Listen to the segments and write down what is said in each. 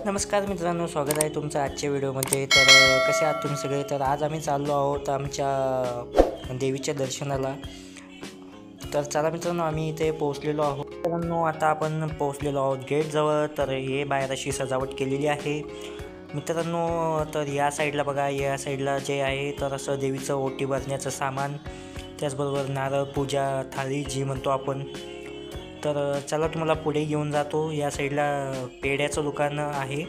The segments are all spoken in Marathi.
नमस्कार मित्रांनो, स्वागत आहे तुमचं आजच्या व्हिडिओमध्ये। तर कसे आहात तुम्ही सगळे? तर आज आम्ही चाललो आहोत आमच्या देवीच्या दर्शनाला। तर चला मित्रांनो, आम्ही इथे पोहोचलेलो आहोत। मित्रांनो, आता आपण पोहोचलेलो आहोत गेटजवळ। तर हे बाहेर अशी सजावट केलेली आहे मित्रांनो। तर या साईडला बघा, या साईडला जे आहे तर असं देवीचं ओटी भरण्याचं सामान, त्याचबरोबर नारळ, पूजा थाळी जी म्हणतो आपण। तर चला तुम्हाला पुढे घेऊन जातो। या साईडला पेढ्याचं दुकान आहे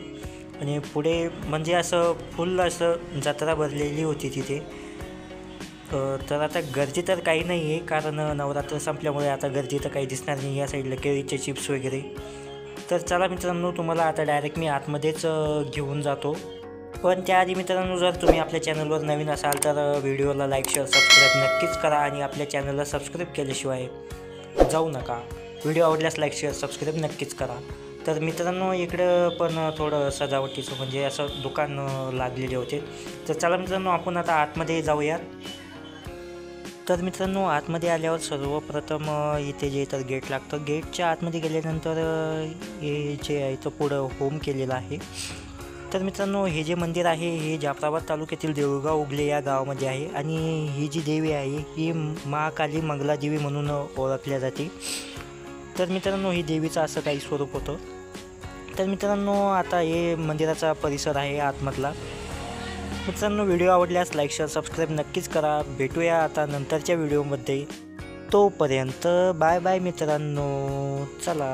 आणि पुढे म्हणजे असं फुल असं जत्रा भरलेली होती तिथे। तर आता गर्दी तर काही नाही आहे, कारण नवरात्र संपल्यामुळे आता गर्दी तर काही दिसणार नाही। या साईडला केळीचे चिप्स वगैरे। तर चला मित्रांनो, तुम्हाला आता डायरेक्ट मी आतमध्येच घेऊन जातो। पण त्याआधी मित्रांनो, जर तुम्ही आपल्या चॅनलवर नवीन असाल तर व्हिडिओला लाईक, शेअर, सबस्क्राईब नक्कीच करा आणि आपल्या चॅनलला सबस्क्राईब केल्याशिवाय जाऊ नका। व्हिडिओ आवडल्यास लाईक, शेअर, सबस्क्राईब नक्कीच करा। तर मित्रांनो, इकडं पण थोडं सजावटीचं म्हणजे असं दुकान लागलेले होते। तर चला मित्रांनो, आपण आता आतमध्ये जाऊयात। तर मित्रांनो, आतमध्ये आल्यावर सर्वप्रथम इथे जे तर गेट लागतं, गेटच्या आतमध्ये गेल्यानंतर हे जे आहे तर पुढं होम केलेलं आहे। तर मित्रांनो, हे जे मंदिर आहे हे जाफराबाद तालुक्यातील देऊळगाव उगले या गावामध्ये आहे आणि ही जी देवी आहे ही महाकाली मंगलादेवी म्हणून ओळखल्या जाते। तर मित्रांनो, ही देवीचं असं काही स्वरूप होतं। तर मित्रांनो, आता हे मंदिराचा परिसर आहे आतमधला। मित्रांनो, व्हिडिओ आवडल्यास लाईक, शेअर, सबस्क्राईब नक्कीच करा। भेटूया आता नंतरच्या व्हिडिओमध्ये। तोपर्यंत बाय बाय मित्रांनो, चला।